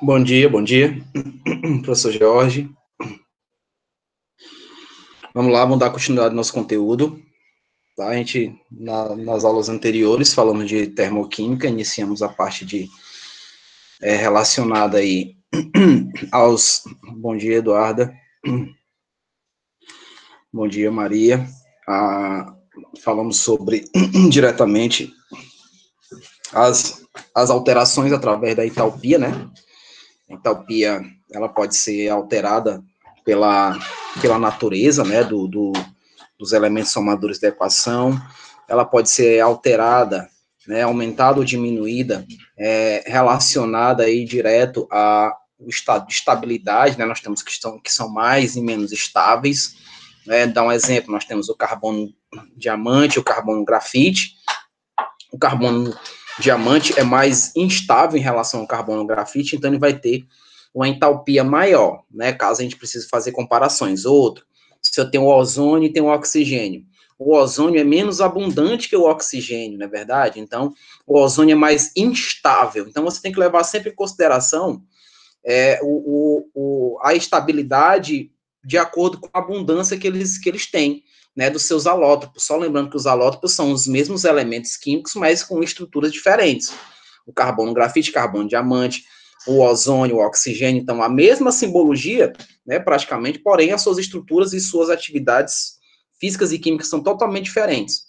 Bom dia, professor Jorge. Vamos lá, vamos dar continuidade ao nosso conteúdo. Tá? A gente, nas aulas anteriores, falamos de termoquímica, iniciamos a parte relacionada aí aos... Bom dia, Eduarda. Bom dia, Maria. Falamos sobre, diretamente, as alterações através da entalpia, né? A entalpia, ela pode ser alterada pela natureza, né, dos elementos somadores da equação, ela pode ser alterada, né, aumentada ou diminuída, relacionada aí direto ao estado de estabilidade, né, nós temos que são mais e menos estáveis, né, dá um exemplo, nós temos o carbono diamante, o carbono grafite. O carbono diamante é mais instável em relação ao carbono grafite, então ele vai ter uma entalpia maior, né, caso a gente precise fazer comparações. Outro, se eu tenho o ozônio e tenho o oxigênio, o ozônio é menos abundante que o oxigênio, não é verdade? Então, o ozônio é mais instável, então você tem que levar sempre em consideração a estabilidade de acordo com a abundância que eles têm, né, dos seus alótropos. Só lembrando que os alótropos são os mesmos elementos químicos, mas com estruturas diferentes. O carbono grafite, carbono diamante, o ozônio, o oxigênio, então a mesma simbologia, né, praticamente, porém as suas estruturas e suas atividades físicas e químicas são totalmente diferentes.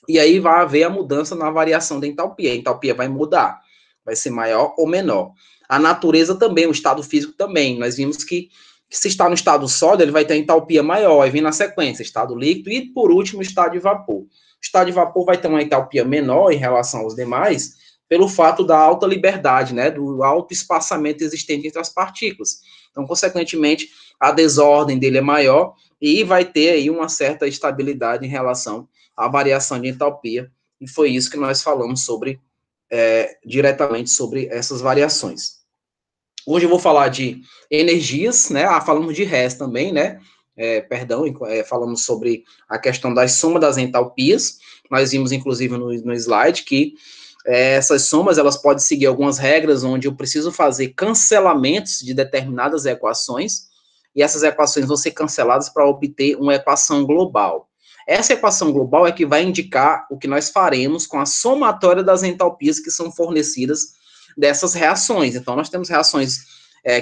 E aí vai haver a mudança na variação da entalpia. A entalpia vai mudar, vai ser maior ou menor. A natureza também, o estado físico também. Nós vimos que se está no estado sólido, ele vai ter a entalpia maior, aí vem na sequência, estado líquido e, por último, o estado de vapor. O estado de vapor vai ter uma entalpia menor em relação aos demais, pelo fato da alta liberdade, né, do alto espaçamento existente entre as partículas. Então, consequentemente, a desordem dele é maior e vai ter aí uma certa estabilidade em relação à variação de entalpia, e foi isso que nós falamos sobre, diretamente sobre essas variações. Hoje eu vou falar de energias, né? Falamos de RES também, né? Falamos sobre a questão da soma das entalpias. Nós vimos, inclusive, no slide que essas somas, elas podem seguir algumas regras onde eu preciso fazer cancelamentos de determinadas equações, e essas equações vão ser canceladas para obter uma equação global. Essa equação global é que vai indicar o que nós faremos com a somatória das entalpias que são fornecidas dessas reações. Então, nós temos reações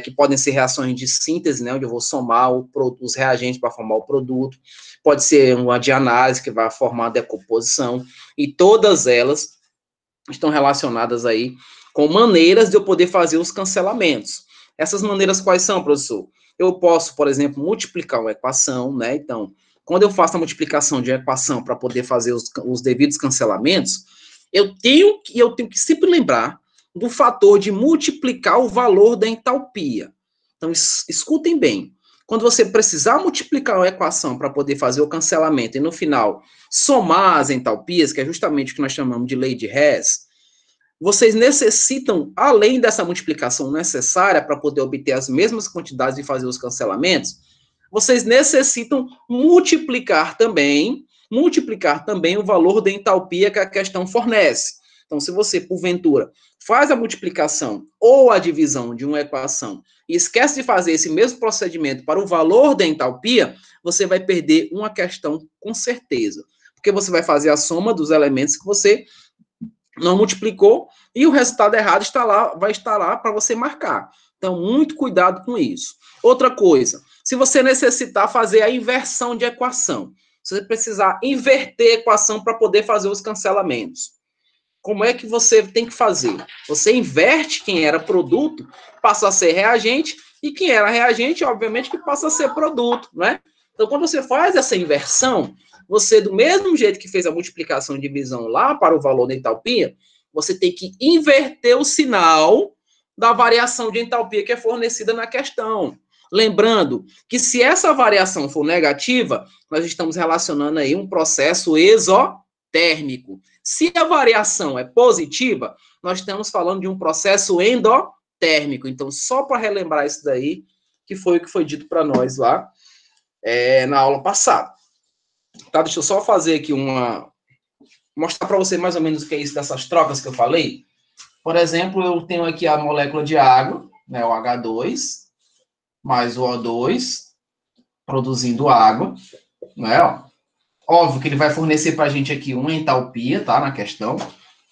que podem ser reações de síntese, né, onde eu vou somar os reagentes para formar o produto, pode ser uma de análise, que vai formar a decomposição, e todas elas estão relacionadas aí com maneiras de eu poder fazer os cancelamentos. Essas maneiras quais são, professor? Eu posso, por exemplo, multiplicar uma equação, né, então, quando eu faço a multiplicação de uma equação para poder fazer os devidos cancelamentos, eu tenho que sempre lembrar do fator de multiplicar o valor da entalpia. Então, escutem bem. Quando você precisar multiplicar uma equação para poder fazer o cancelamento e, no final, somar as entalpias, que é justamente o que nós chamamos de lei de Hess, vocês necessitam, além dessa multiplicação necessária para poder obter as mesmas quantidades e fazer os cancelamentos, vocês necessitam multiplicar também o valor da entalpia que a questão fornece. Então, se você, porventura, faz a multiplicação ou a divisão de uma equação e esquece de fazer esse mesmo procedimento para o valor da entalpia, você vai perder uma questão com certeza. Porque você vai fazer a soma dos elementos que você não multiplicou e o resultado errado vai estar lá para você marcar. Então, muito cuidado com isso. Outra coisa, se você necessitar fazer a inversão de equação, se você precisar inverter a equação para poder fazer os cancelamentos, como é que você tem que fazer? Você inverte quem era produto, passa a ser reagente, e quem era reagente, obviamente, que passa a ser produto, né? Então, quando você faz essa inversão, você, do mesmo jeito que fez a multiplicação e divisão lá para o valor da entalpia, você tem que inverter o sinal da variação de entalpia que é fornecida na questão. Lembrando que se essa variação for negativa, nós estamos relacionando aí um processo exotérmico. Se a variação é positiva, nós estamos falando de um processo endotérmico. Então, só para relembrar isso daí, que foi o que foi dito para nós lá na aula passada. Tá, deixa eu só fazer aqui mostrar para você mais ou menos o que é isso dessas trocas que eu falei. Por exemplo, eu tenho aqui a molécula de água, né, o H2 mais o O2, produzindo água, né, ó. Óbvio que ele vai fornecer para a gente aqui uma entalpia, tá, na questão.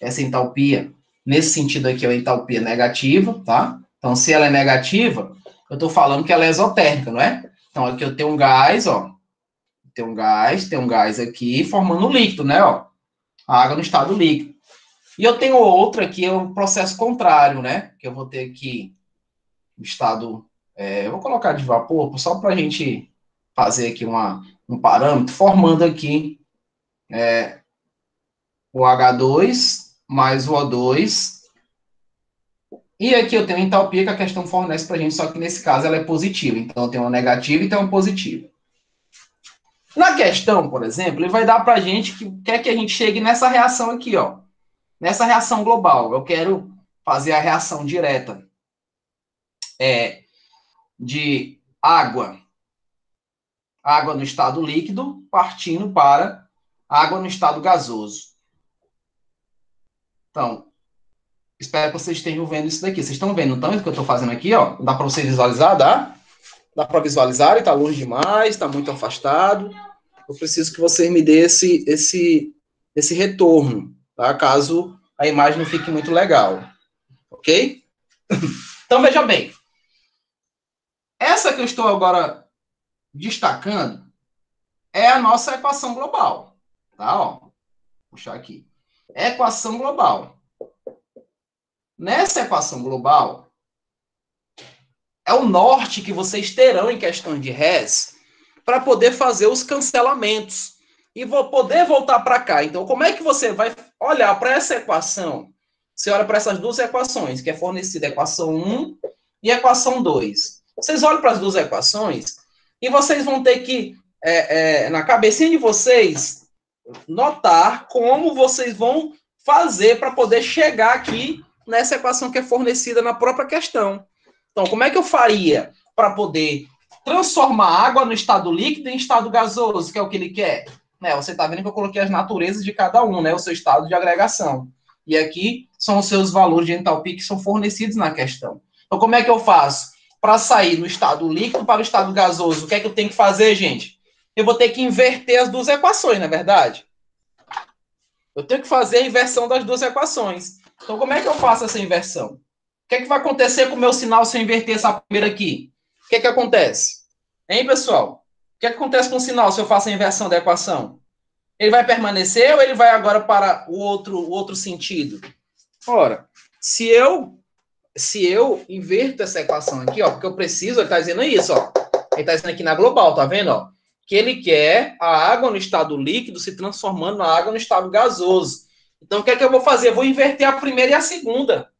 Essa entalpia, nesse sentido aqui, é uma entalpia negativa, tá? Então, se ela é negativa, eu estou falando que ela é exotérmica, não é? Então, aqui eu tenho um gás, ó. Tem um gás aqui formando um líquido, né, ó? A água no estado líquido. E eu tenho outra aqui, é o processo contrário, né? Que eu vou ter aqui o estado... eu vou colocar de vapor, só para a gente fazer aqui um parâmetro, formando aqui o H2 mais o O2. E aqui eu tenho a entalpia que a questão fornece para a gente, só que nesse caso ela é positiva. Então eu tenho uma negativa e tenho uma positiva. Na questão, por exemplo, ele vai dar para a gente que quer que a gente chegue nessa reação aqui, ó. Nessa reação global. Eu quero fazer a reação direta de água no estado líquido, partindo para água no estado gasoso. Então, espero que vocês estejam vendo isso daqui. Vocês estão vendo, então, o que eu estou fazendo aqui, ó? Dá para você visualizar, dá? Dá para visualizar? Ele está longe demais, está muito afastado. Eu preciso que vocês me dêem esse retorno, tá? Caso a imagem não fique muito legal. Ok? Então, veja bem. Essa que eu estou agora destacando é a nossa equação global. Tá? Ó, vou puxar aqui. Equação global. Nessa equação global, é o norte que vocês terão em questão de Hess para poder fazer os cancelamentos. E vou poder voltar para cá. Então, como é que você vai olhar para essa equação? Você olha para essas duas equações, que é fornecida a equação 1 e a equação 2. Vocês olham para as duas equações e vocês vão ter que, na cabecinha de vocês, notar como vocês vão fazer para poder chegar aqui nessa equação que é fornecida na própria questão. Então, como é que eu faria para poder transformar água no estado líquido em estado gasoso, que é o que ele quer? Né, você está vendo que eu coloquei as naturezas de cada um, né, o seu estado de agregação. E aqui são os seus valores de entalpia que são fornecidos na questão. Então, como é que eu faço? Para sair do estado líquido para o estado gasoso, o que é que eu tenho que fazer, gente? Eu vou ter que inverter as duas equações, não é verdade? Eu tenho que fazer a inversão das duas equações. Então, como é que eu faço essa inversão? O que é que vai acontecer com o meu sinal se eu inverter essa primeira aqui? O que é que acontece? Hein, pessoal? O que é que acontece com o sinal se eu faço a inversão da equação? Ele vai permanecer ou ele vai agora para o outro sentido? Ora, se eu inverto essa equação aqui, ó, porque eu preciso, ele está dizendo isso, ó. Ele está dizendo aqui na global, tá vendo, ó? Que ele quer a água no estado líquido se transformando na água no estado gasoso. Então, o que é que eu vou fazer? Eu vou inverter a primeira e a segunda.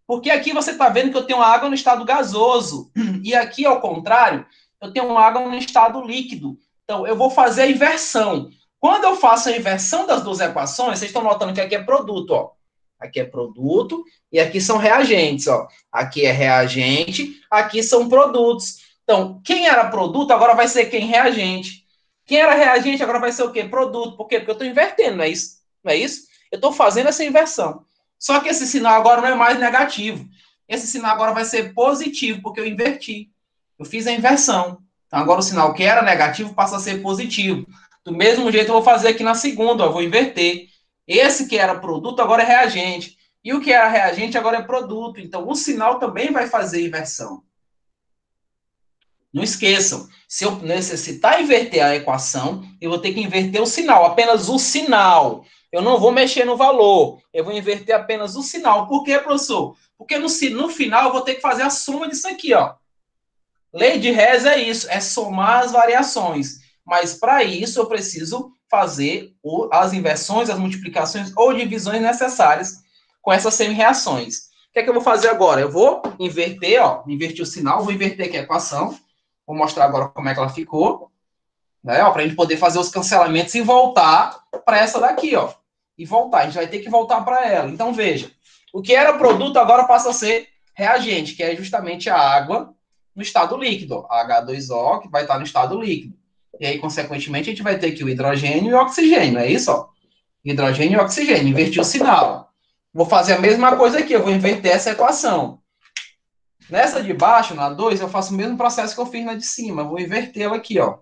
Porque aqui você está vendo que eu tenho água no estado gasoso. E aqui, ao contrário, eu tenho água no estado líquido. Então, eu vou fazer a inversão. Quando eu faço a inversão das duas equações, vocês estão notando que aqui é produto, ó. Aqui é produto e aqui são reagentes, ó. Aqui é reagente, aqui são produtos. Então, quem era produto agora vai ser quem? Reagente. Quem era reagente agora vai ser o quê? Produto. Por quê? Porque eu estou invertendo, não é isso? Não é isso? Eu estou fazendo essa inversão. Só que esse sinal agora não é mais negativo. Esse sinal agora vai ser positivo, porque eu inverti. Eu fiz a inversão. Então, agora o sinal que era negativo passa a ser positivo. Do mesmo jeito, eu vou fazer aqui na segunda, ó, eu vou inverter. Esse que era produto agora é reagente. E o que era reagente agora é produto. Então, o sinal também vai fazer inversão. Não esqueçam, se eu necessitar inverter a equação, eu vou ter que inverter o sinal, apenas o sinal. Eu não vou mexer no valor, eu vou inverter apenas o sinal. Por quê, professor? Porque no final eu vou ter que fazer a soma disso aqui, ó. Lei de Hess é isso, é somar as variações. Mas para isso eu preciso fazer as inversões, as multiplicações ou divisões necessárias com essas semi-reações. O que é que eu vou fazer agora? Eu vou inverter, ó, invertir o sinal, vou inverter aqui a equação. Vou mostrar agora como é que ela ficou, né? Para a gente poder fazer os cancelamentos e voltar para essa daqui, ó. E voltar, a gente vai ter que voltar para ela. Então, veja, o que era produto agora passa a ser reagente, que é justamente a água no estado líquido, ó. H2O, que vai estar no estado líquido. E aí, consequentemente, a gente vai ter aqui o hidrogênio e o oxigênio, é isso, ó? Hidrogênio e oxigênio, invertir o sinal. Vou fazer a mesma coisa aqui, eu vou inverter essa equação. Nessa de baixo, na 2, eu faço o mesmo processo que eu fiz na de cima. Eu vou invertê-la aqui, ó.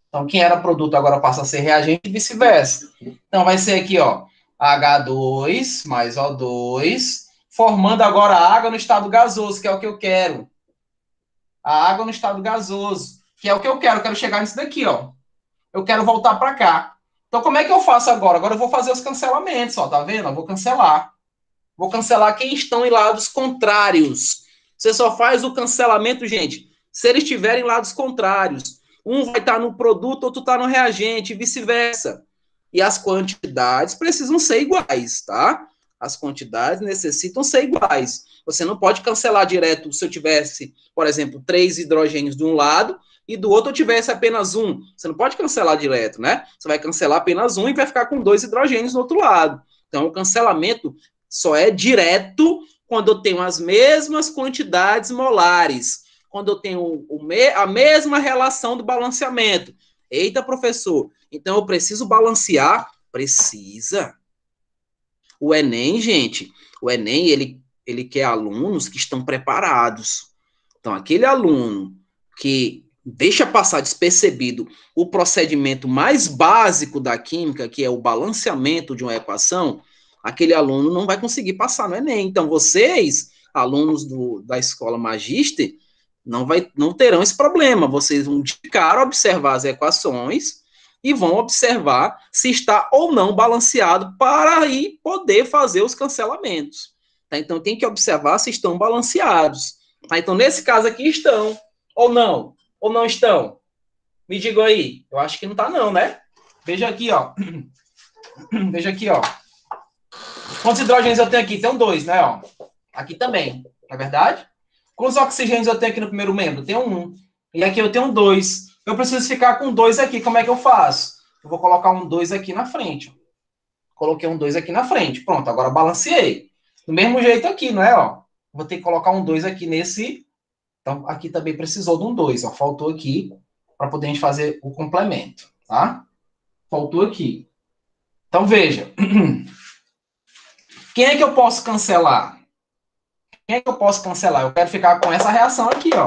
Então, quem era produto agora passa a ser reagente e vice-versa. Então, vai ser aqui, ó, H2 mais O2, formando agora a água no estado gasoso, que é o que eu quero. A água no estado gasoso, que é o que eu quero. Eu quero chegar nisso daqui, ó. Eu quero voltar para cá. Então, como é que eu faço agora? Agora eu vou fazer os cancelamentos, ó, tá vendo? Eu vou cancelar. Vou cancelar quem estão em lados contrários. Você só faz o cancelamento, gente, se eles estiverem em lados contrários. Um vai estar no produto, outro está no reagente, e vice-versa. E as quantidades precisam ser iguais, tá? As quantidades necessitam ser iguais. Você não pode cancelar direto se eu tivesse, por exemplo, 3 hidrogênios de um lado e do outro eu tivesse apenas um. Você não pode cancelar direto, né? Você vai cancelar apenas um e vai ficar com 2 hidrogênios do outro lado. Então, o cancelamento só é direto quando eu tenho as mesmas quantidades molares, quando eu tenho a mesma relação do balanceamento. Eita, professor, então eu preciso balancear? Precisa. O Enem, gente, o Enem, ele quer alunos que estão preparados. Então, aquele aluno que deixa passar despercebido o procedimento mais básico da química, que é o balanceamento de uma equação, aquele aluno não vai conseguir passar no Enem. Então, vocês, alunos da escola Magister, não terão esse problema. Vocês vão de cara observar as equações e vão observar se está ou não balanceado para aí poder fazer os cancelamentos. Tá? Então, tem que observar se estão balanceados. Tá? Então, nesse caso aqui estão, ou não? Ou não estão? Me digam aí. Eu acho que não está não, né? Veja aqui, ó. Veja aqui, ó. Quantos hidrogênios eu tenho aqui? Tem 2, né? Ó. Aqui também, não é verdade? Quantos oxigênios eu tenho aqui no primeiro membro? Tenho 1. E aqui eu tenho 2. Eu preciso ficar com 2 aqui. Como é que eu faço? Eu vou colocar um 2 aqui na frente. Coloquei um 2 aqui na frente. Pronto, agora balanceei. Do mesmo jeito aqui, não é? Ó. Vou ter que colocar um 2 aqui nesse. Então, aqui também precisou de um 2. Ó. Faltou aqui para poder a gente fazer o complemento. Tá? Faltou aqui. Então, veja. Quem é que eu posso cancelar? Quem é que eu posso cancelar? Eu quero ficar com essa reação aqui, ó.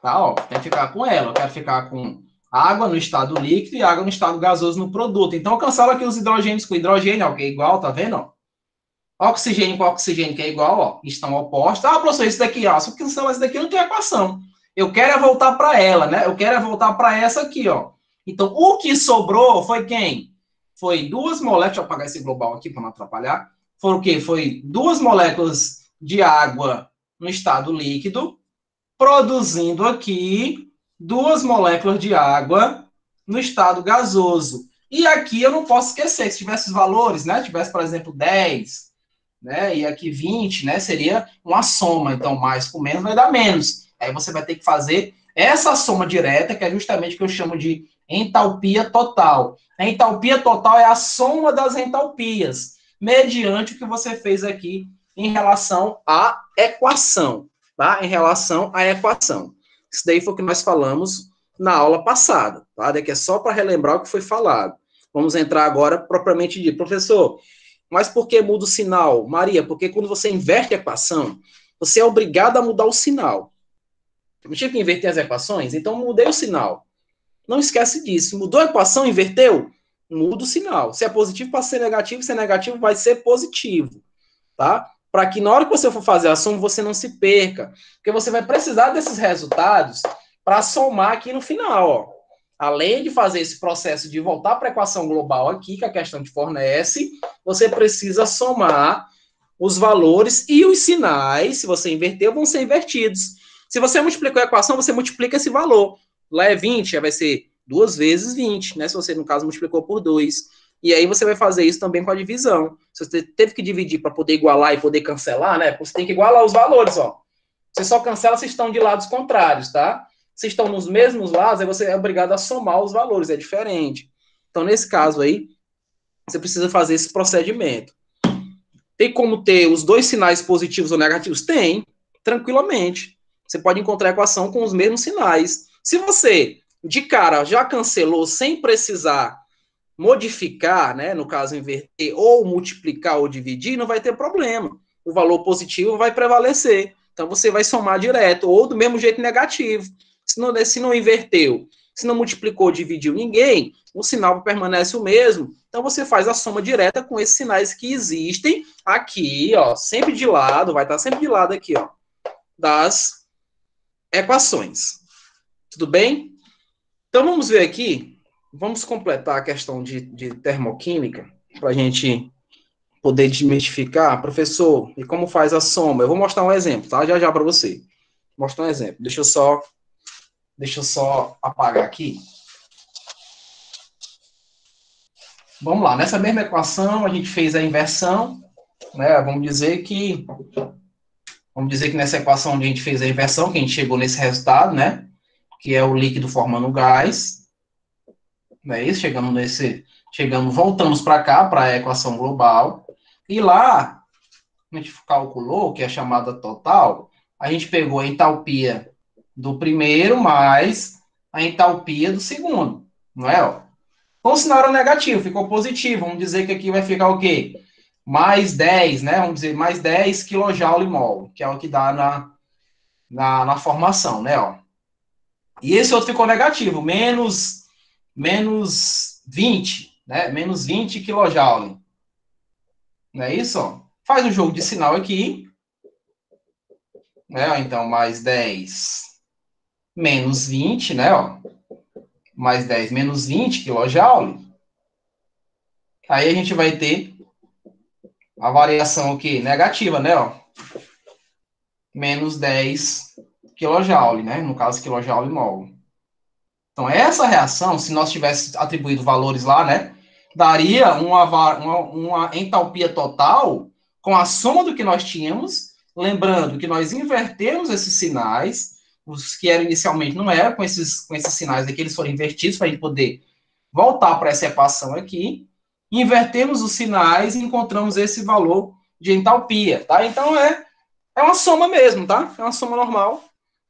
Tá, ó. Quero ficar com ela. Eu quero ficar com água no estado líquido e água no estado gasoso no produto. Então, eu cancelo aqui os hidrogênios com hidrogênio, ó, que é igual, tá vendo? Ó? Oxigênio com oxigênio, que é igual, ó. Estão opostos. Ah, professor, isso daqui, ó. Se eu cancelar isso daqui, não tem equação. Eu quero é voltar para ela, né? Eu quero é voltar para essa aqui, ó. Então, o que sobrou foi quem? Foi 2 moléculas. Deixa eu apagar esse global aqui para não atrapalhar. Foi o quê? Foi 2 moléculas de água no estado líquido, produzindo aqui 2 moléculas de água no estado gasoso. E aqui eu não posso esquecer que se tivesse os valores, né? Tivesse, por exemplo, 10, né? E aqui 20, né? Seria uma soma. Então, mais com menos vai dar menos. Aí você vai ter que fazer essa soma direta, que é justamente o que eu chamo de entalpia total. A entalpia total é a soma das entalpias, mediante o que você fez aqui em relação à equação, tá? Em relação à equação. Isso daí foi o que nós falamos na aula passada, tá? Daqui é só para relembrar o que foi falado. Vamos entrar agora propriamente dito. Professor, mas por que muda o sinal? Maria, porque quando você inverte a equação, você é obrigado a mudar o sinal. Eu tive que inverter as equações, então mudei o sinal. Não esquece disso. Mudou a equação, inverteu? Muda o sinal. Se é positivo, passa a ser negativo. Se é negativo, vai ser positivo. Tá? Para que na hora que você for fazer a soma, você não se perca. Porque você vai precisar desses resultados para somar aqui no final. Ó. Além de fazer esse processo de voltar para a equação global aqui, que a questão te fornece, você precisa somar os valores e os sinais, se você inverter, vão ser invertidos. Se você multiplicou a equação, você multiplica esse valor. Lá é 20, vai ser 2 vezes 20, né? Se você, no caso, multiplicou por 2. E aí você vai fazer isso também com a divisão. Se você teve que dividir para poder igualar e poder cancelar, né? Você tem que igualar os valores, ó. Você só cancela se estão de lados contrários, tá? Se estão nos mesmos lados, aí você é obrigado a somar os valores, é diferente. Então, nesse caso aí, você precisa fazer esse procedimento. Tem como ter os dois sinais positivos ou negativos? Tem, tranquilamente. Você pode encontrar a equação com os mesmos sinais. Se você, de cara, já cancelou sem precisar modificar, né, no caso inverter, ou multiplicar ou dividir, não vai ter problema. O valor positivo vai prevalecer. Então, você vai somar direto, ou do mesmo jeito negativo. Se não inverteu, se não multiplicou, dividiu ninguém, o sinal permanece o mesmo. Então, você faz a soma direta com esses sinais que existem aqui, ó, sempre de lado, vai estar sempre de lado aqui, ó, das equações. Tudo bem? Então, vamos ver aqui, vamos completar a questão de termoquímica, para a gente poder desmistificar. Professor, e como faz a soma? Eu vou mostrar um exemplo, tá? Já já para você. Vou mostrar um exemplo. Deixa eu só apagar aqui. Vamos lá, nessa mesma equação, a gente fez a inversão, né? Vamos dizer que nessa equação onde a gente fez a inversão, que a gente chegou nesse resultado, né? Que é o líquido formando gás. Não é isso? Voltamos para cá, para a equação global. E lá, a gente calculou, que é a chamada total, a gente pegou a entalpia do primeiro mais a entalpia do segundo. Não é? Ó? Então, o sinal era negativo, ficou positivo. Vamos dizer que aqui vai ficar o quê? Mais 10, né? Vamos dizer, mais 10 kJ/mol, que é o que dá na formação, né? Ó. E esse outro ficou negativo, menos 20, né? Menos 20 kJ. Não é isso? Ó? Faz um jogo de sinal aqui. Né? Então, mais 10 menos 20, né? Ó. Mais 10 menos 20 kJ. Aí a gente vai ter a variação aqui negativa, né? Ó. Menos 10 kJ, né? No caso, kJ/mol. Então, essa reação, se nós tivéssemos atribuído valores lá, né? Daria uma entalpia total com a soma do que nós tínhamos, lembrando que nós invertemos esses sinais, os que eram inicialmente não eram, com esses sinais aqui, eles foram invertidos para a gente poder voltar para essa equação aqui, invertemos os sinais e encontramos esse valor de entalpia, tá? Então, é uma soma mesmo, tá? É uma soma normal,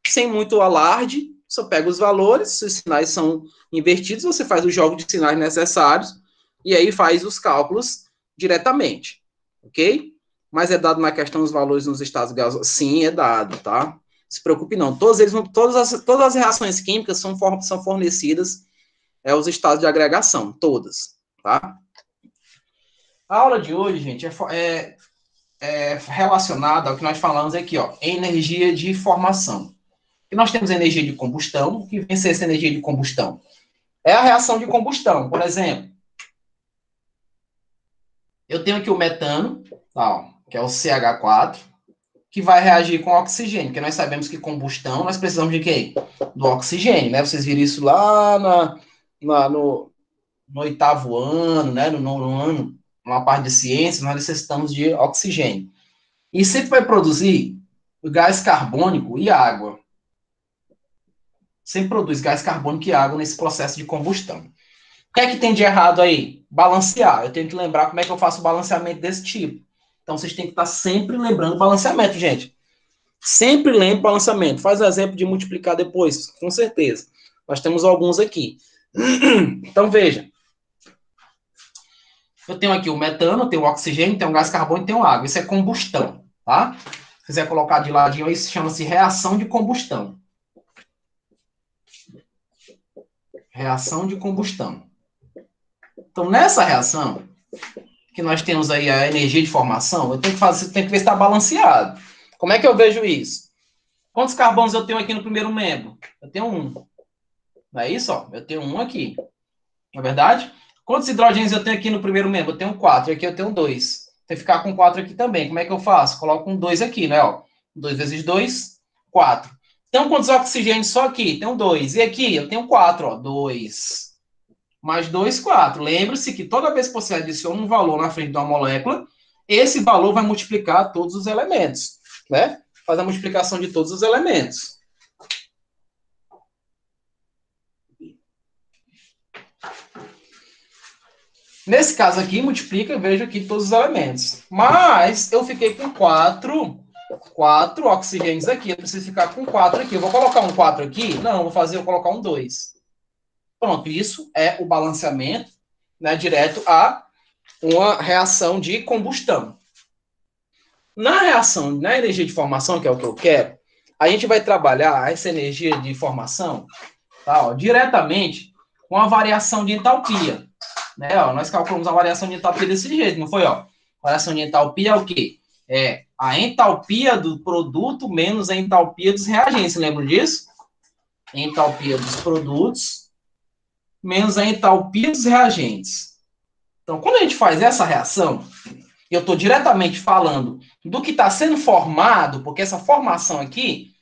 sem muito alarde. Você pega os valores, se os sinais são invertidos, você faz o jogo de sinais necessários e aí faz os cálculos diretamente, ok? Mas é dado na questão os valores nos estados gasosos? Sim, é dado, tá? Não se preocupe não. Todas as reações químicas são fornecidas os estados de agregação, todas, tá? A aula de hoje, gente, é relacionada ao que nós falamos aqui, ó, energia de formação. E nós temos energia de combustão. O que vem ser essa energia de combustão? É a reação de combustão. Por exemplo, eu tenho aqui o metano, ó, que é o CH4, que vai reagir com oxigênio, porque nós sabemos que combustão, nós precisamos de quê? Do oxigênio, né? Vocês viram isso lá no oitavo ano, né? No nono ano, numa parte de ciências, nós necessitamos de oxigênio. E sempre vai produzir gás carbônico e água. Sempre produz gás carbônico e água nesse processo de combustão. O que é que tem de errado aí? Balancear. Eu tenho que lembrar como é que eu faço o balanceamento desse tipo. Então, vocês têm que estar sempre lembrando o balanceamento, gente. Sempre lembre o balanceamento. Faz o exemplo de multiplicar depois, com certeza. Nós temos alguns aqui. Então, veja. Eu tenho aqui o metano, tenho o oxigênio, tenho o gás carbônico, tenho água. Isso é combustão, tá? Se quiser colocar de ladinho, isso chama-se reação de combustão. Reação de combustão. Então, nessa reação, que nós temos aí a energia de formação, eu tenho que ver se está balanceado. Como é que eu vejo isso? Quantos carbonos eu tenho aqui no primeiro membro? Eu tenho um. Não é isso? Ó? Eu tenho um aqui. Não é verdade? Quantos hidrogênios eu tenho aqui no primeiro membro? Eu tenho 4. E aqui eu tenho 2. Tem que ficar com 4 aqui também. Como é que eu faço? Coloco um 2 aqui, né? Ó. 2 vezes 2, 4. Então, quantos oxigênios só aqui? Tenho 2. E aqui eu tenho 4, ó. 2. Mais 2, 4. Lembre-se que toda vez que você adiciona um valor na frente de uma molécula, esse valor vai multiplicar todos os elementos, né? Faz a multiplicação de todos os elementos. Nesse caso aqui, multiplica, vejo aqui todos os elementos. Mas eu fiquei com 4 oxigênios aqui. Eu preciso ficar com 4 aqui. Eu vou colocar um 4 aqui? Não, vou colocar um 2. Pronto, isso é o balanceamento, né, direto a uma reação de combustão. Na reação, na energia de formação, que é o que eu quero, a gente vai trabalhar essa energia de formação, tá, ó, diretamente com a variação de entalpia. Né, ó, nós calculamos a variação de entalpia desse jeito, não foi? Ó? Variação de entalpia é o quê? É a entalpia do produto menos a entalpia dos reagentes. Lembram disso? Entalpia dos produtos menos a entalpia dos reagentes. Então, quando a gente faz essa reação, eu estou diretamente falando do que está sendo formado, porque essa formação aqui,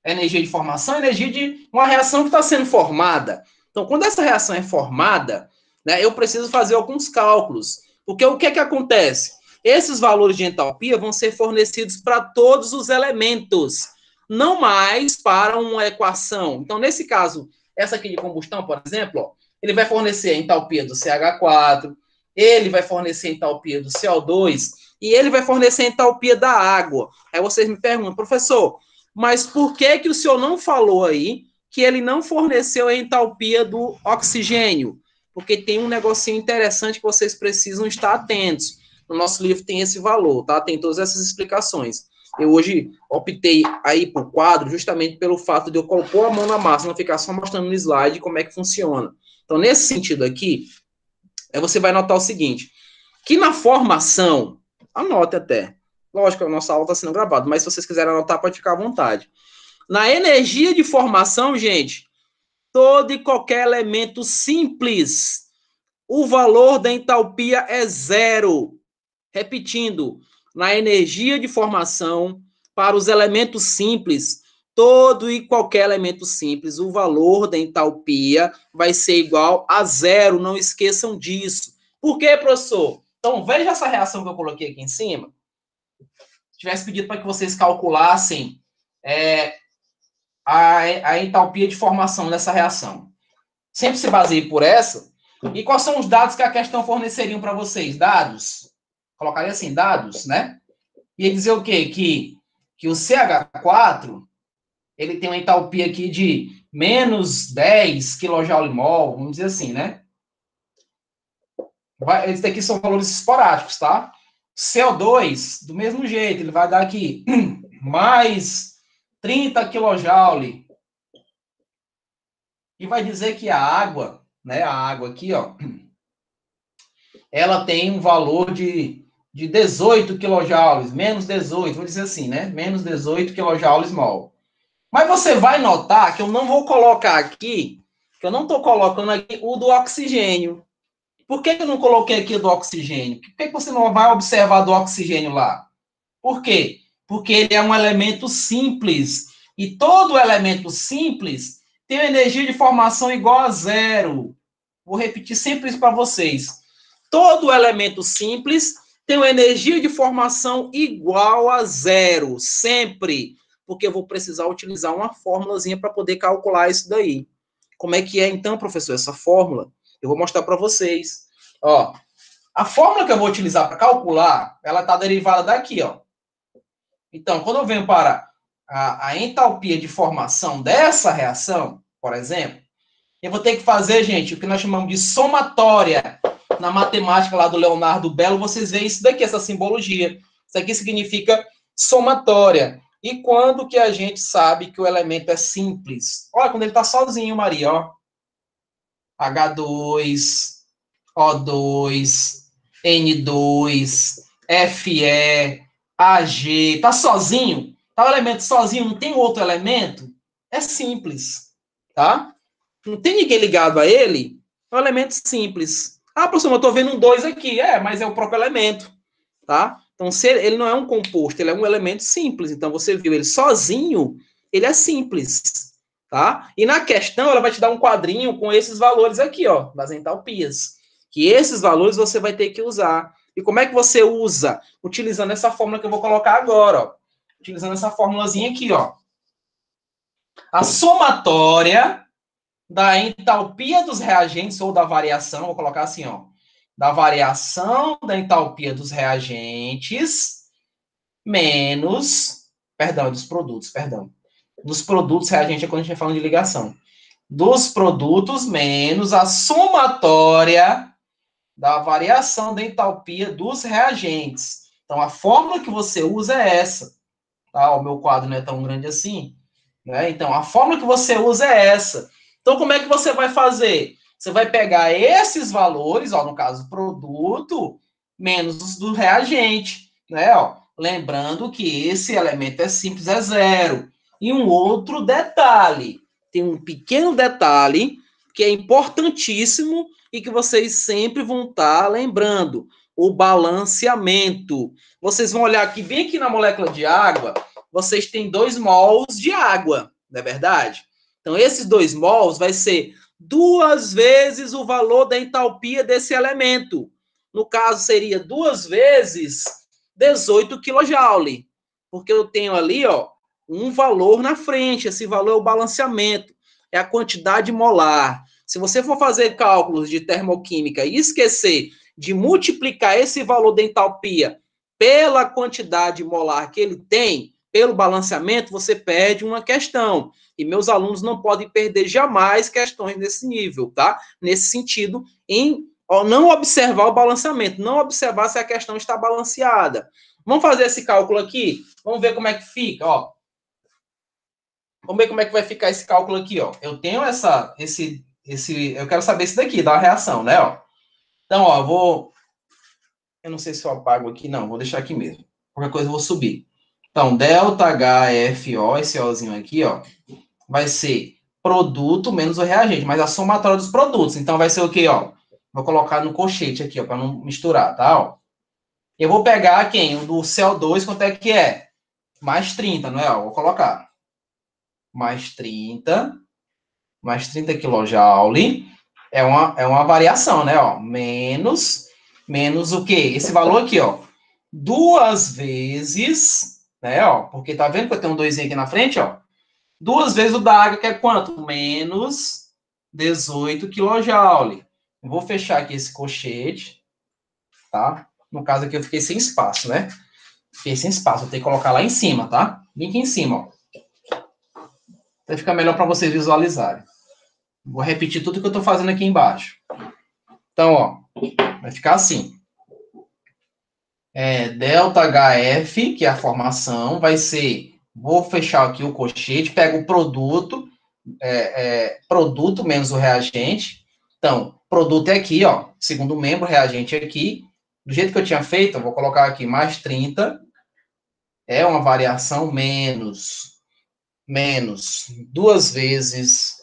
é energia de formação, é energia de uma reação que está sendo formada. Então, quando essa reação é formada, né, eu preciso fazer alguns cálculos. Porque o que é que acontece? Esses valores de entalpia vão ser fornecidos para todos os elementos, não mais para uma equação. Então, nesse caso, essa aqui de combustão, por exemplo, ó, ele vai fornecer a entalpia do CH4, ele vai fornecer a entalpia do CO2 e ele vai fornecer a entalpia da água. Aí vocês me perguntam, professor, mas por que que o senhor não falou aí que ele não forneceu a entalpia do oxigênio? Porque tem um negocinho interessante que vocês precisam estar atentos. No nosso livro tem esse valor, tá? Tem todas essas explicações. Eu hoje optei aí por quadro justamente pelo fato de eu pôr a mão na massa, não ficar só mostrando no slide como é que funciona. Então, nesse sentido aqui, você vai notar o seguinte, que na formação, anote até, lógico, a nossa aula está sendo gravada, mas se vocês quiserem anotar, pode ficar à vontade. Na energia de formação, gente, todo e qualquer elemento simples, o valor da entalpia é zero. Repetindo, na energia de formação, para os elementos simples, todo e qualquer elemento simples, o valor da entalpia vai ser igual a zero. Não esqueçam disso. Por quê, professor? Então, veja essa reação que eu coloquei aqui em cima. Se tivesse pedido para que vocês calculassem a entalpia de formação dessa reação. Sempre se baseie por essa. E quais são os dados que a questão forneceria para vocês? Dados. Colocaria assim, dados, né? Ia dizer o quê? Que o CH4, ele tem uma entalpia aqui de menos 10 kJ/mol, vamos dizer assim, né? Esses daqui são valores esporádicos, tá? CO2, do mesmo jeito, ele vai dar aqui mais 30 kJ. E vai dizer que a água, né? A água aqui, ó, ela tem um valor de 18 kJ, menos 18, vou dizer assim, né? Menos 18 kJ/mol. Mas você vai notar que eu não vou colocar aqui, que eu não estou colocando aqui o do oxigênio. Por que eu não coloquei aqui o do oxigênio? Por que você não vai observar do oxigênio lá? Por quê? Porque ele é um elemento simples. E todo elemento simples tem uma energia de formação igual a zero. Vou repetir sempre isso para vocês. Todo elemento simples tem uma energia de formação igual a zero, sempre. Porque eu vou precisar utilizar uma fórmulazinha para poder calcular isso daí. Como é que é, então, professor, essa fórmula? Eu vou mostrar para vocês. Ó, a fórmula que eu vou utilizar para calcular, ela está derivada daqui, ó. Então, quando eu venho para a entalpia de formação dessa reação, por exemplo, eu vou ter que fazer, gente, o que nós chamamos de somatória. Na matemática lá do Leonardo Bello, vocês veem isso daqui, essa simbologia. Isso aqui significa somatória. E quando que a gente sabe que o elemento é simples? Olha, quando ele está sozinho, Maria, ó. H2, O2, N2, Fe, Ag. Tá sozinho? Tá o elemento sozinho, não tem outro elemento? É simples, tá? Não tem ninguém ligado a ele, é um elemento simples. Ah, professor, eu estou vendo um 2 aqui. Mas é o próprio elemento, tá? Então, se ele não é um composto, ele é um elemento simples. Então, você viu ele sozinho, ele é simples, tá? E na questão, ela vai te dar um quadrinho com esses valores aqui, ó, das entalpias. Que esses valores você vai ter que usar. E como é que você usa? Utilizando essa fórmula que eu vou colocar agora, ó. Utilizando essa formulazinha aqui, ó. A somatória da entalpia dos reagentes ou da variação, vou colocar assim, ó, da variação da entalpia dos reagentes menos, perdão, dos produtos, perdão. Dos produtos, reagente é quando a gente está falando de ligação. Dos produtos menos a somatória da variação da entalpia dos reagentes. Então, a fórmula que você usa é essa. Tá? O meu quadro não é tão grande assim. Né? Então, a fórmula que você usa é essa. Então, como é que você vai fazer? Você vai pegar esses valores, ó, no caso, produto, menos os do reagente. Né? Ó, lembrando que esse elemento é simples, é zero. E um outro detalhe. Tem um pequeno detalhe que é importantíssimo e que vocês sempre vão estar lembrando. O balanceamento. Vocês vão olhar aqui, bem aqui na molécula de água, vocês têm 2 mols de água, não é verdade? Então, esses 2 mols vai ser 2 vezes o valor da entalpia desse elemento. No caso, seria 2 vezes 18 kJ. Porque eu tenho ali, ó, um valor na frente. Esse valor é o balanceamento. É a quantidade molar. Se você for fazer cálculos de termoquímica e esquecer de multiplicar esse valor da entalpia pela quantidade molar que ele tem, pelo balanceamento, você perde uma questão. E meus alunos não podem perder jamais questões nesse nível, tá? Nesse sentido, em não observar o balanceamento, não observar se a questão está balanceada. Vamos fazer esse cálculo aqui? Vamos ver como é que fica, ó. Vamos ver como é que vai ficar esse cálculo aqui, ó. Eu tenho eu quero saber esse daqui, da reação, né, ó. Então, ó, eu não sei se eu apago aqui, não, vou deixar aqui mesmo. Qualquer coisa eu vou subir. Então, delta HFO, esse Ozinho aqui, ó, vai ser produto menos o reagente, mas a somatória dos produtos. Então, vai ser o quê, ó? Vou colocar no colchete aqui, ó, para não misturar, tá, ó? Eu vou pegar quem? O do CO2, quanto é que é? Mais 30, não é? Ó, vou colocar. Mais 30 kJ. É uma variação, né, ó? Menos o quê? Esse valor aqui, ó. 2 vezes, né, ó? Porque tá vendo que eu tenho um 2 aqui na frente, ó? 2 vezes o da água, que é quanto? Menos 18 kJ. Vou fechar aqui esse colchete, tá? No caso aqui eu fiquei sem espaço, né? Fiquei sem espaço, vou ter que colocar lá em cima, tá? Bem aqui em cima, ó. Vai ficar melhor para vocês visualizarem. Vou repetir tudo que eu tô fazendo aqui embaixo. Então, ó, vai ficar assim. Delta HF, que é a formação, vai ser... Vou fechar aqui o colchete, pego o produto, produto menos o reagente. Então, produto é aqui, ó, segundo membro, reagente é aqui. Do jeito que eu tinha feito, eu vou colocar aqui mais 30. É uma variação menos 2 vezes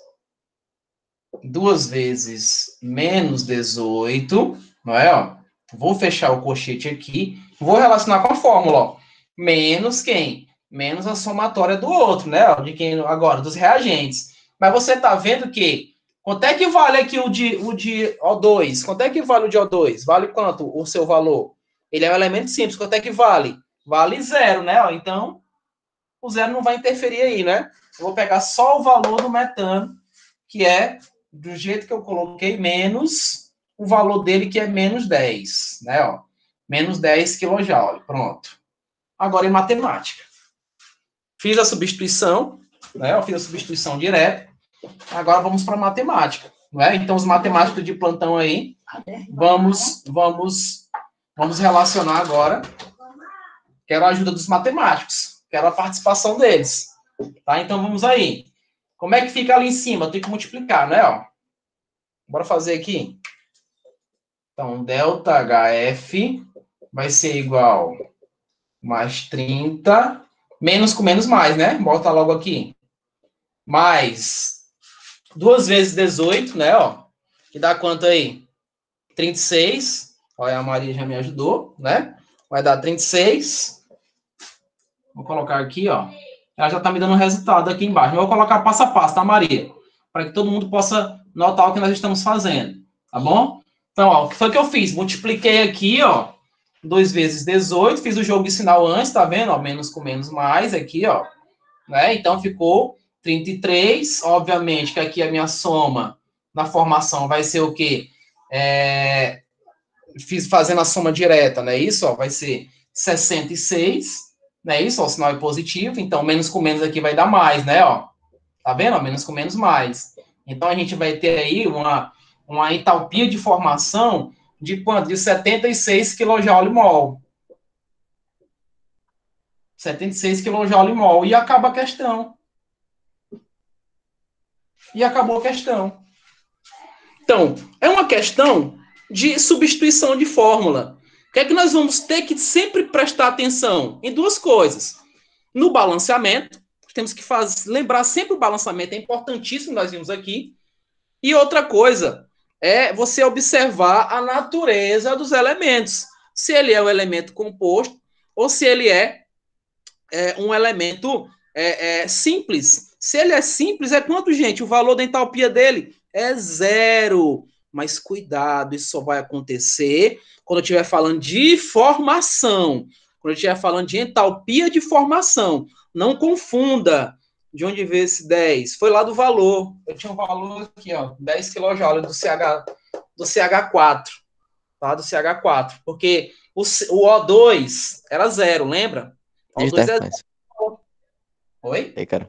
menos 18, não é, ó? Vou fechar o colchete aqui, vou relacionar com a fórmula, ó. Menos quem? Menos a somatória do outro, né? Ó, de quem agora? Dos reagentes. Mas você tá vendo que quanto é que vale aqui o de O2? Quanto é que vale o de O2? Vale quanto o seu valor? Ele é um elemento simples. Quanto é que vale? Vale zero, né? Ó, então, o zero não vai interferir aí, né? Eu vou pegar só o valor do metano, que é do jeito que eu coloquei, menos o valor dele, que é menos 10, né? Ó, menos 10 kJ. Pronto. Agora, em matemática. Fiz a substituição, né? Eu fiz a substituição direta. Agora vamos para matemática, não é? Então, os matemáticos de plantão aí, vamos relacionar agora. Quero a ajuda dos matemáticos. Quero a participação deles. Tá? Então, vamos aí. Como é que fica ali em cima? Tem que multiplicar, né? Ó. Bora fazer aqui. Então, delta HF vai ser igual mais 30, menos com menos mais, né? Bota logo aqui. Mais 2 vezes 18, né? Ó, que dá quanto aí? 36. Olha, a Maria já me ajudou, né? Vai dar 36. Vou colocar aqui, ó. Ela já tá me dando o resultado aqui embaixo. Eu vou colocar passo a passo, tá, Maria? Para que todo mundo possa notar o que nós estamos fazendo, tá bom? Então, ó, o que foi que eu fiz? Multipliquei aqui, ó, 2 vezes 18, fiz o jogo de sinal antes, tá vendo? Ó, menos com menos mais aqui, ó. Né? Então, ficou 33. Obviamente que aqui a minha soma na formação vai ser o quê? Fiz fazendo a soma direta, né? Isso, ó, vai ser 66, né? Isso, ó, o sinal é positivo, então menos com menos aqui vai dar mais, né? Ó, tá vendo? Ó, menos com menos mais. Então a gente vai ter aí uma entalpia de formação de quanto? De 76 kJ/mol. 76 kJ/mol. E acaba a questão. E acabou a questão. Então, é uma questão de substituição de fórmula. O que é que nós vamos ter que sempre prestar atenção? Em duas coisas. No balanceamento, temos que lembrar sempre o balanceamento, é importantíssimo, nós vimos aqui. E outra coisa é você observar a natureza dos elementos. Se ele é um elemento composto ou se ele é um elemento simples. Se ele é simples, é quanto, gente? O valor da entalpia dele é 0. Mas cuidado, isso só vai acontecer quando eu estiver falando de formação. Quando eu estiver falando de entalpia de formação. Não confunda. De onde veio esse 10? Foi lá do valor. Eu tinha um valor aqui, ó, 10 kJ do CH4. Tá? Do CH4. Porque o O2 era 0, lembra? O2 é 0. Oi? Ei, cara.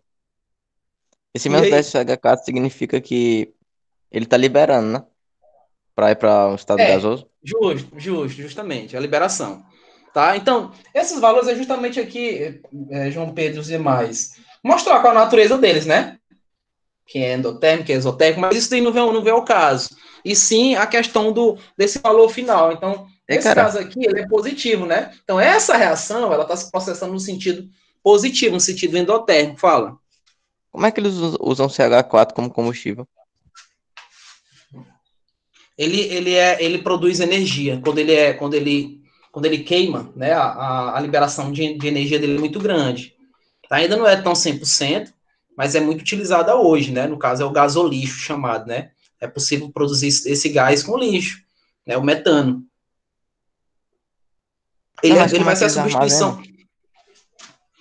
Esse menos 10 CH4 significa que ele tá liberando, né? Para ir para o estado gasoso? Justamente, a liberação. Tá? Então, esses valores é justamente aqui, João Pedro e os demais, mostrar qual a natureza deles, né? Que é endotérmico, que é exotérmico, mas isso daí não vê o caso. E sim a questão desse valor final. Então, nesse caso aqui, ele é positivo, né? Então, essa reação, ela está se processando no sentido positivo, no sentido endotérmico. Fala. Como é que eles usam CH4 como combustível? Ele produz energia. Quando ele queima, né, a liberação de energia dele é muito grande. Ainda não é tão 100%, mas é muito utilizada hoje, né? No caso, é o gasolixo chamado, né? É possível produzir esse gás com lixo, né? O metano. Ele vai ser a substituição.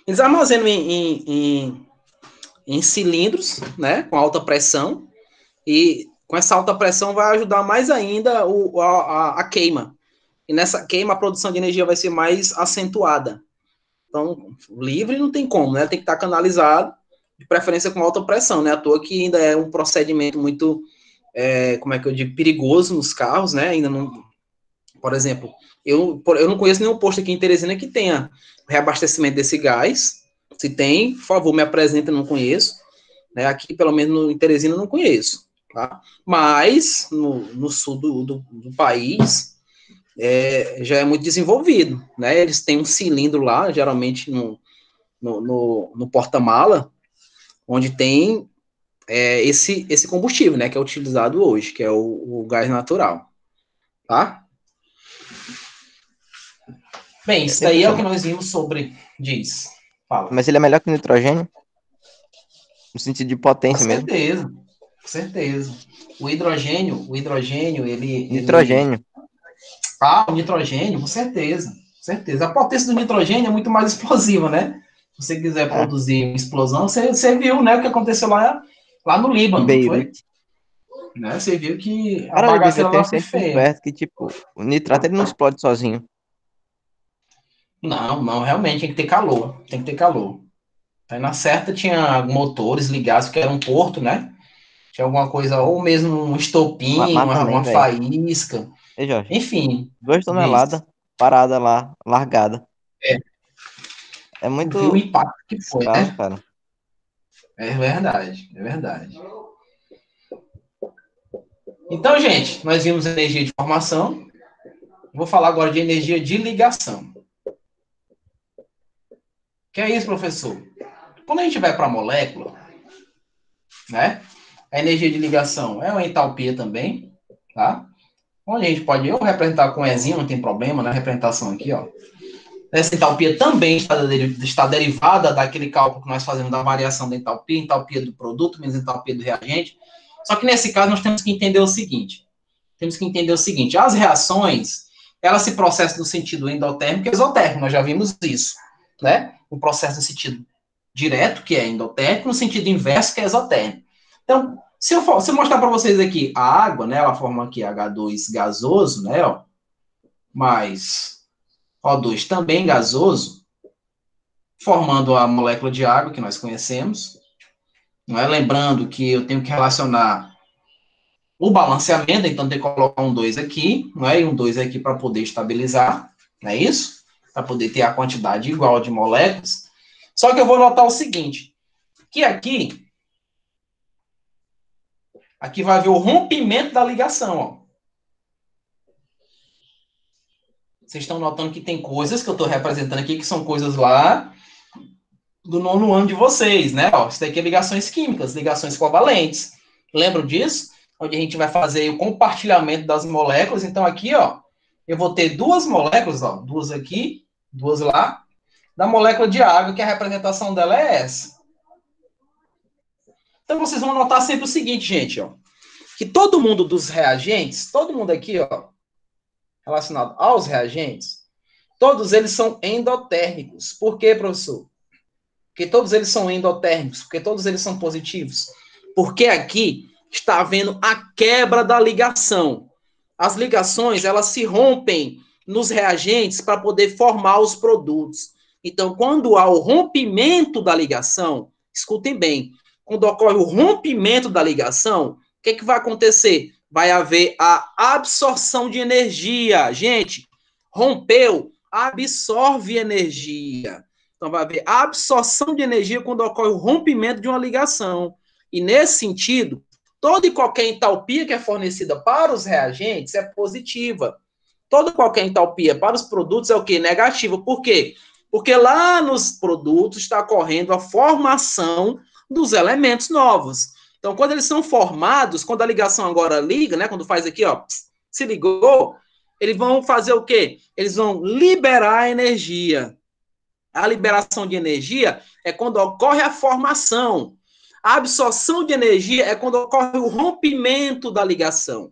Eles armazenam em cilindros, né? Com alta pressão. E com essa alta pressão vai ajudar mais ainda a queima. E nessa queima a produção de energia vai ser mais acentuada. Então, livre não tem como, né? Tem que estar canalizado, de preferência com alta pressão, né? À toa que ainda é um procedimento muito, como é que eu digo, perigoso nos carros, né? Ainda não... Por exemplo, eu não conheço nenhum posto aqui em Teresina que tenha reabastecimento desse gás. Se tem, por favor, me apresenta, não conheço. Né? Aqui, pelo menos em Teresina, não conheço. Tá? Mas, no sul do país, já é muito desenvolvido. Né? Eles têm um cilindro lá, geralmente no porta-mala, onde tem esse combustível, né? Que é utilizado hoje, que é o gás natural. Tá? Bem, isso daí é o que nós vimos sobre. Diz. Fala. Mas ele é melhor que o nitrogênio? No sentido de potência mesmo? Com certeza. O hidrogênio, ele... Nitrogênio. O nitrogênio, com certeza. Com certeza. A potência do nitrogênio é muito mais explosiva, né? Se você quiser produzir uma explosão, você viu, né, o que aconteceu lá no Líbano, não foi? Né? Você viu que a bagaceira lá foi feia. Que, tipo, o nitrato ele não explode sozinho. Não, realmente tem que ter calor. Tem que ter calor. Aí na certa tinha motores ligados, que era um porto, né? Tinha alguma coisa, ou mesmo um estopim, uma faísca. Ei, Jorge, enfim. 2 toneladas parada lá, largada. É muito... Viu o impacto que foi, caso, né? cara. É verdade, é verdade. Então, gente, nós vimos energia de formação. Vou falar agora de energia de ligação. Que é isso, professor? Quando a gente vai para a molécula, né? A energia de ligação é uma entalpia também, tá? Onde a gente pode representar com Ezinho, não tem problema, né? A representação aqui, ó. Essa entalpia também está derivada daquele cálculo que nós fazemos da variação da entalpia do produto, menos entalpia do reagente. Só que nesse caso nós temos que entender o seguinte. As reações, elas se processam no sentido endotérmico e exotérmico, nós já vimos isso, né? O processo no sentido direto, que é endotérmico, no sentido inverso, que é exotérmico. Então, se eu mostrar para vocês aqui a água, né, ela forma aqui H2 gasoso, né, ó, mais O2 também gasoso, formando a molécula de água que nós conhecemos, não é? Lembrando que eu tenho que relacionar o balanceamento, então tem que colocar um 2 aqui, não é? E um 2 aqui para poder estabilizar, não é isso? Para poder ter a quantidade igual de moléculas. Só que eu vou notar o seguinte, que aqui vai haver o rompimento da ligação, ó. Vocês estão notando que tem coisas que eu estou representando aqui, que são coisas lá do 9º ano de vocês, né? Ó, isso daqui é ligações químicas, ligações covalentes. Lembram disso? Onde a gente vai fazer o compartilhamento das moléculas. Então, aqui, ó, eu vou ter 2 moléculas, ó, 2 aqui, 2 lá, da molécula de água, que a representação dela é essa. Então, vocês vão notar sempre o seguinte, gente, ó, que todo mundo dos reagentes, todo mundo aqui, ó, relacionado aos reagentes, todos eles são endotérmicos. Por quê, professor? Porque todos eles são endotérmicos, porque todos eles são positivos. Porque aqui está havendo a quebra da ligação. As ligações, elas se rompem nos reagentes para poder formar os produtos. Então, quando há o rompimento da ligação, escutem bem, quando ocorre o rompimento da ligação, o que vai acontecer? Vai haver a absorção de energia. Gente, rompeu, absorve energia. Então, vai haver a absorção de energia quando ocorre o rompimento de uma ligação. E, nesse sentido, toda e qualquer entalpia que é fornecida para os reagentes é positiva. Toda e qualquer entalpia para os produtos é o quê? Negativa. Por quê? Porque lá nos produtos está ocorrendo a formação dos elementos novos. Então, quando eles são formados, quando a ligação agora liga, né? Quando faz aqui, ó, se ligou, eles vão fazer o quê? Eles vão liberar energia. A liberação de energia é quando ocorre a formação. A absorção de energia é quando ocorre o rompimento da ligação.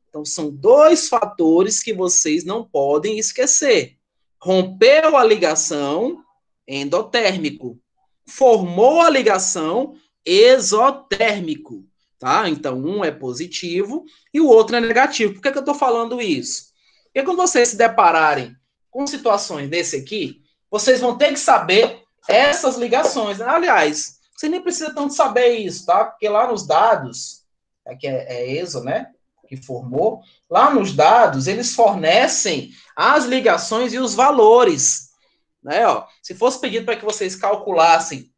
Então, são 2 fatores que vocês não podem esquecer. Rompeu a ligação, endotérmico. Formou a ligação, exotérmico. Tá? Então, um é positivo e o outro é negativo. Por que eu estou falando isso? Porque quando vocês se depararem com situações desse aqui, vocês vão ter que saber essas ligações. Aliás, você nem precisa tanto saber isso, tá? Porque lá nos dados, aqui é ESO, né? Que formou, lá nos dados, eles fornecem as ligações e os valores. Né? Ó, se fosse pedido para que vocês calculassem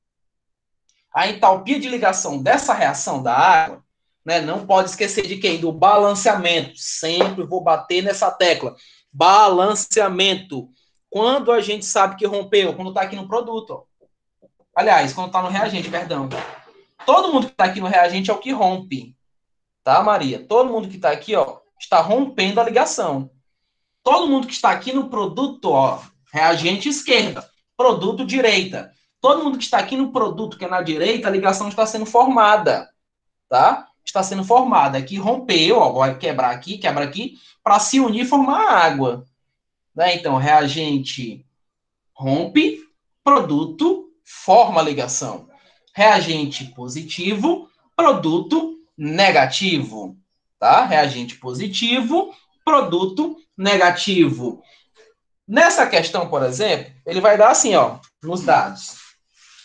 a entalpia de ligação dessa reação da água, né? Não pode esquecer de quem? Do balanceamento. Sempre vou bater nessa tecla. Balanceamento. Quando a gente sabe que rompeu, quando está aqui no produto. Ó. Aliás, quando está no reagente, perdão. Todo mundo que está aqui no reagente é o que rompe. Tá, Maria? Todo mundo que está aqui, ó, está rompendo a ligação. Todo mundo que está aqui no produto, ó, reagente esquerda, produto direita. Todo mundo que está aqui no produto, que é na direita, a ligação está sendo formada. Tá? Está sendo formada. Aqui rompeu, ó, vai quebra aqui, para se unir e formar água. Né? Então, reagente rompe, produto forma ligação. Reagente positivo, produto negativo. Tá? Reagente positivo, produto negativo. Nessa questão, por exemplo, ele vai dar assim, ó, nos dados.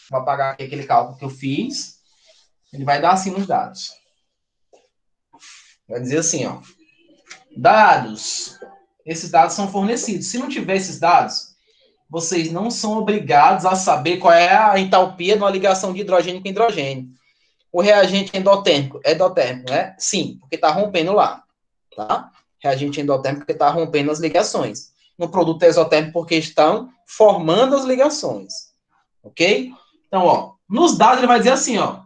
Vou apagar aqui aquele cálculo que eu fiz. Ele vai dar assim nos dados. Vai dizer assim, ó. Dados. Esses dados são fornecidos. Se não tiver esses dados, vocês não são obrigados a saber qual é a entalpia de uma ligação de hidrogênio com hidrogênio. O reagente endotérmico, né? Sim, porque está rompendo lá. Tá? Reagente endotérmico porque está rompendo as ligações. No produto exotérmico porque estão formando as ligações. Ok? Então, ó, nos dados ele vai dizer assim, ó.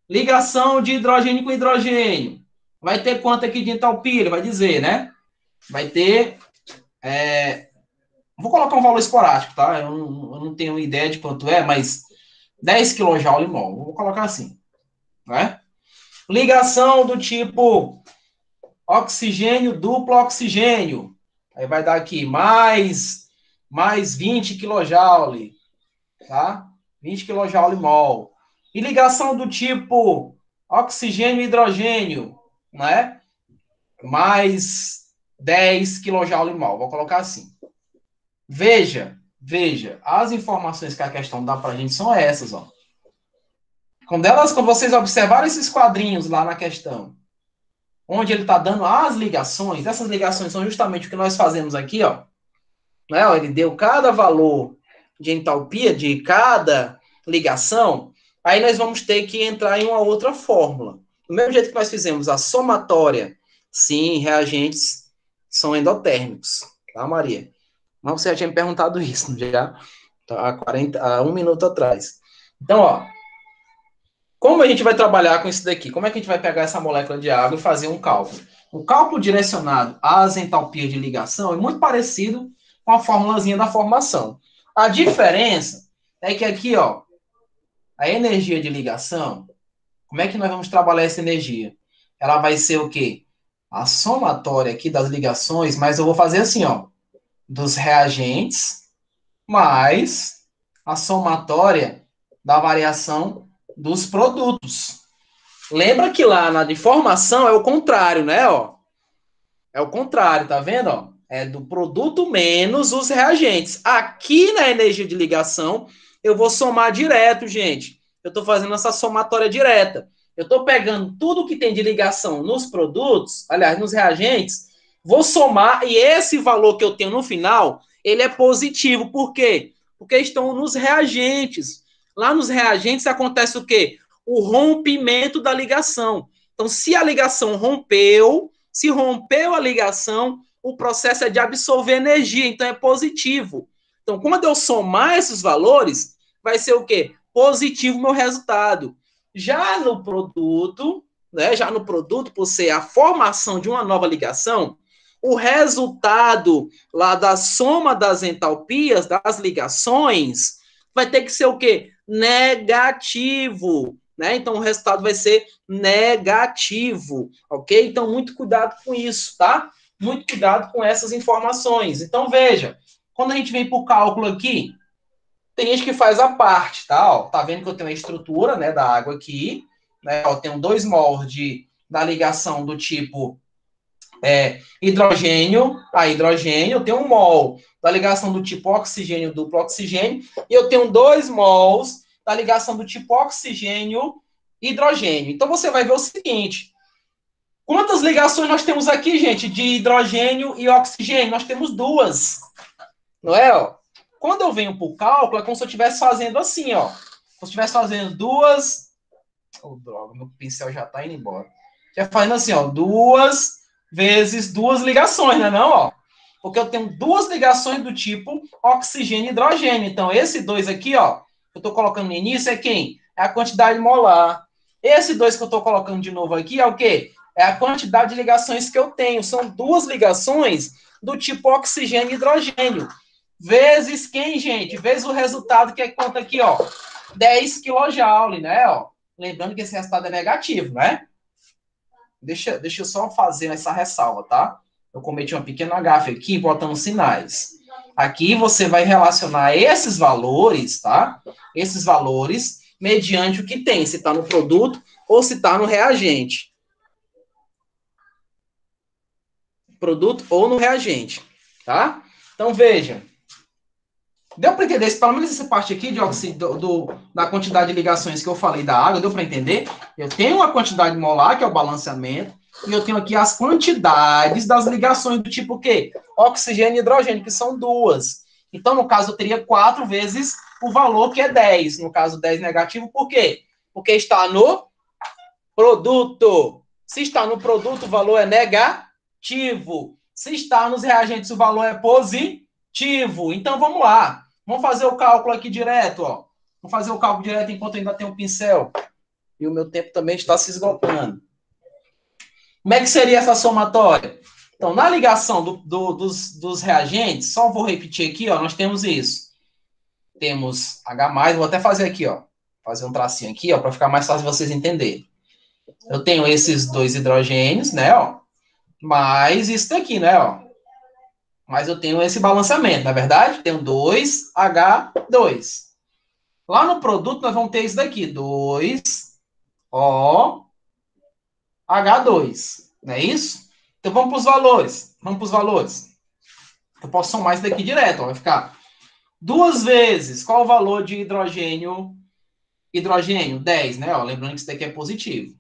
Ligação de hidrogênio com hidrogênio. Vai ter quanto aqui de entalpia? Ele vai dizer, né? Vai ter... Vou colocar um valor esporádico, tá? Eu não tenho ideia de quanto é, mas 10 kJ mol. Vou colocar assim. Né? Ligação do tipo oxigênio, duplo oxigênio. Aí vai dar aqui mais 20 kJ. Tá? 20 kJ mol. E ligação do tipo oxigênio e hidrogênio, né? Mais 10 kJ mol. Vou colocar assim. Veja, as informações que a questão dá pra gente são essas, ó. Quando vocês observarem esses quadrinhos lá na questão, onde ele está dando as ligações, essas ligações são justamente o que nós fazemos aqui, ó. Né? Ele deu cada valor de entalpia de cada ligação, aí nós vamos ter que entrar em uma outra fórmula. Do mesmo jeito que nós fizemos a somatória, sim, reagentes são endotérmicos, tá, Maria? Mas você já tinha me perguntado isso, já? Há 1 minuto atrás. Então, ó, como a gente vai trabalhar com isso daqui? Como é que a gente vai pegar essa molécula de água e fazer um cálculo? O cálculo direcionado às entalpias de ligação é muito parecido com a formulazinha da formação. A diferença é que aqui, ó, a energia de ligação, como é que nós vamos trabalhar essa energia? Ela vai ser o quê? A somatória aqui das ligações, mas eu vou fazer assim, ó, dos reagentes mais a somatória da variação dos produtos. Lembra que lá na de formação é o contrário, né? Ó? É o contrário, tá vendo? Ó? É do produto menos os reagentes. Aqui na energia de ligação, eu vou somar direto, gente. Eu estou fazendo essa somatória direta. Eu estou pegando tudo que tem de ligação nos produtos, aliás, nos reagentes, vou somar e esse valor que eu tenho no final, ele é positivo. Por quê? Porque estão nos reagentes. Lá nos reagentes acontece o quê? O rompimento da ligação. Então, se a ligação rompeu, se rompeu a ligação, o processo é de absorver energia, então é positivo. Então, quando eu somar esses valores, vai ser o quê? Positivo o meu resultado. Já no produto, né, já no produto, por ser a formação de uma nova ligação, o resultado lá da soma das entalpias, das ligações, vai ter que ser o quê? Negativo. Né? Então, o resultado vai ser negativo, ok? Então, muito cuidado com isso, tá? Muito cuidado com essas informações. Então, veja, quando a gente vem para o cálculo aqui, tem gente que faz a parte, tá? Ó, tá vendo que eu tenho a estrutura, né, da água aqui, né? Ó, tenho 2 mols da ligação do tipo hidrogênio a hidrogênio, eu tenho 1 mol da ligação do tipo oxigênio duplo oxigênio, e eu tenho 2 mols da ligação do tipo oxigênio hidrogênio. Então você vai ver o seguinte: quantas ligações nós temos aqui, gente, de hidrogênio e oxigênio? Nós temos 2, não é? Ó? Quando eu venho para o cálculo, é como se eu estivesse fazendo assim, ó. Se eu estivesse fazendo 2. Oh, droga, meu pincel já está indo embora. Já fazendo assim, ó, 2 vezes 2 ligações, né, não, ó? Porque eu tenho 2 ligações do tipo oxigênio e hidrogênio. Então, esse 2 aqui, ó, que eu estou colocando no início é quem? É a quantidade molar. Esse 2 que eu estou colocando de novo aqui é o quê? É a quantidade de ligações que eu tenho. São 2 ligações do tipo oxigênio e hidrogênio. Vezes quem, gente? Vezes o resultado que é quanto aqui, ó? 10 kJ, né, ó? Lembrando que esse resultado é negativo, né? Deixa eu só fazer essa ressalva, tá? Eu cometi uma pequena gafe aqui, botando sinais. Aqui você vai relacionar esses valores, tá? Esses valores mediante o que tem, se está no produto ou se está no reagente. Produto ou no reagente, tá? Então, veja. Deu para entender? Pelo menos essa parte aqui da quantidade de ligações que eu falei da água, deu para entender? Eu tenho uma quantidade molar, que é o balanceamento, e eu tenho aqui as quantidades das ligações do tipo o quê? Oxigênio e hidrogênio, que são 2. Então, no caso, eu teria 4 vezes o valor, que é 10. No caso, 10 negativo, por quê? Porque está no produto. Se está no produto, o valor é negativo. Se está nos reagentes, o valor é positivo. Então, vamos lá. Vamos fazer o cálculo aqui direto, ó. Vamos fazer o cálculo direto enquanto eu ainda tenho o pincel. E o meu tempo também está se esgotando. Como é que seria essa somatória? Então, na ligação dos reagentes, só vou repetir aqui, ó, nós temos isso. Temos H+, vou até fazer aqui, ó. Fazer um tracinho aqui, ó, para ficar mais fácil vocês entenderem. Eu tenho esses 2 hidrogênios, né, ó. Mais isso daqui, né, ó. Mas eu tenho esse balanceamento, na verdade? Tenho 2H2. Lá no produto, nós vamos ter isso daqui. 2OH2. Não é isso? Então, vamos para os valores. Vamos para os valores. Eu posso somar isso daqui direto. Ó. Vai ficar 2 vezes. Qual o valor de hidrogênio? Hidrogênio, 10, né? Ó, lembrando que isso daqui é positivo.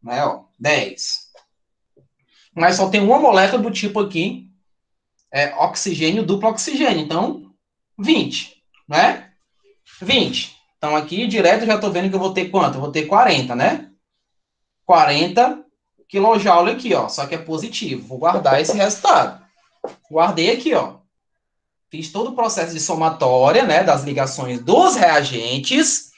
Né? Ó, 10. Mas só tem uma molécula do tipo aqui. É oxigênio, duplo oxigênio. Então, 20. né? 20. Então, aqui, direto, eu já estou vendo que eu vou ter quanto? Eu vou ter 40, né? 40 kJ aqui, ó. Só que é positivo. Vou guardar esse resultado. Guardei aqui, ó. Fiz todo o processo de somatória, né? Das ligações dos reagentes.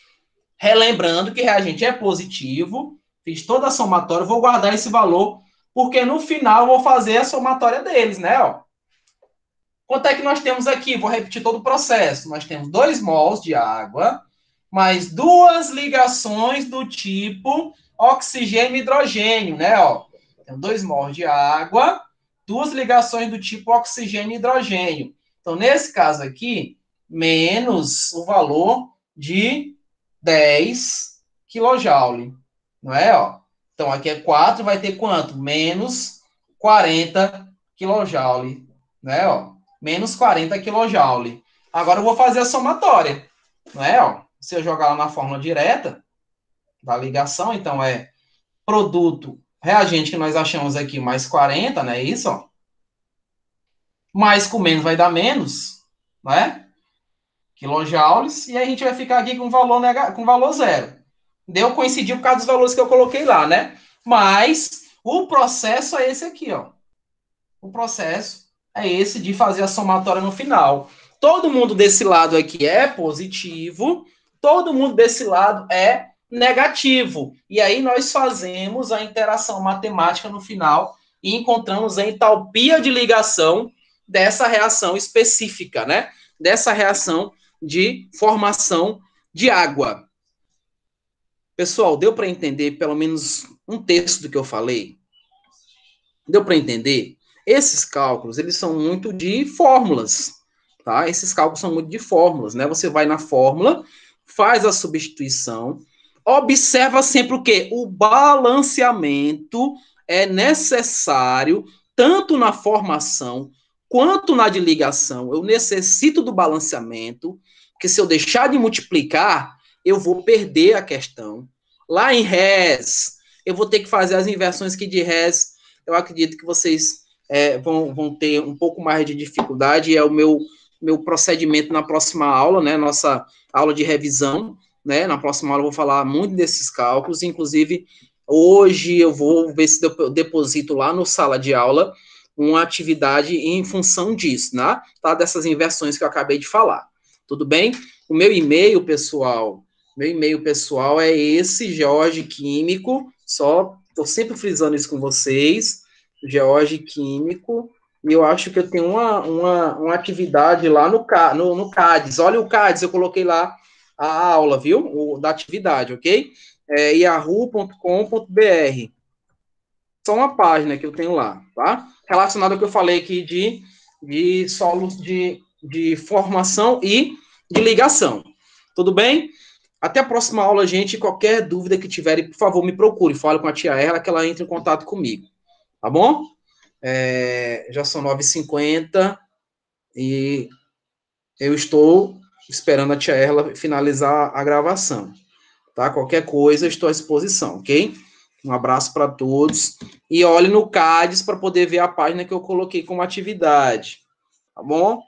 Relembrando que reagente é positivo. Fiz toda a somatória. Vou guardar esse valor, porque no final eu vou fazer a somatória deles, né? Ó. Quanto é que nós temos aqui? Vou repetir todo o processo. Nós temos 2 mols de água, mais 2 ligações do tipo oxigênio e hidrogênio, né? Ó. Então, 2 mols de água, 2 ligações do tipo oxigênio e hidrogênio. Então, nesse caso aqui, menos o valor de 10 kJ, não é? Ó. Então, aqui é 4, vai ter quanto? Menos 40 kJ, né? Ó. Menos 40 kJ. Agora eu vou fazer a somatória, não é? Ó. Se eu jogar lá na fórmula direta da ligação, então é produto, reagente que nós achamos aqui, mais 40, né? Isso, ó. Mais com menos vai dar menos, não é? Quilojoules, e aí a gente vai ficar aqui com valor zero. Deu coincidir por causa dos valores que eu coloquei lá, né? Mas o processo é esse aqui, ó. O processo é esse de fazer a somatória no final. Todo mundo desse lado aqui é positivo, todo mundo desse lado é negativo. E aí nós fazemos a interação matemática no final e encontramos a entalpia de ligação dessa reação específica, né? Dessa reação de formação de água. Pessoal, deu para entender pelo menos um terço do que eu falei? Deu para entender? Esses cálculos, eles são muito de fórmulas, tá? Esses cálculos são muito de fórmulas, né? Você vai na fórmula, faz a substituição, observa sempre o quê? O balanceamento é necessário tanto na formação quanto na de ligação. Eu necessito do balanceamento, porque se eu deixar de multiplicar, eu vou perder a questão. Lá em res, eu vou ter que fazer as inversões que de res eu acredito que vocês vão ter um pouco mais de dificuldade, é o meu procedimento na próxima aula, né, nossa aula de revisão, né, na próxima aula eu vou falar muito desses cálculos, inclusive hoje eu vou ver se eu deposito lá no sala de aula uma atividade em função disso, né, tá, dessas inversões que eu acabei de falar, tudo bem? O meu e-mail, pessoal, é esse, George Químico, só estou sempre frisando isso com vocês, George Químico, e eu acho que eu tenho uma atividade lá no CADES. Olha o CADES, eu coloquei lá a aula, viu? Da atividade, ok? yahoo.com.br. Só uma página que eu tenho lá, tá? Relacionado ao que eu falei aqui de solos de formação e de ligação. Tudo bem? Até a próxima aula, gente. Qualquer dúvida que tiverem, por favor, me procure. Fale com a tia Erla, que ela entra em contato comigo. Tá bom? Já são 9h50 e eu estou esperando a tia Erla finalizar a gravação. Tá? Qualquer coisa, estou à disposição, ok? Um abraço para todos. E olhe no CADES para poder ver a página que eu coloquei como atividade. Tá bom?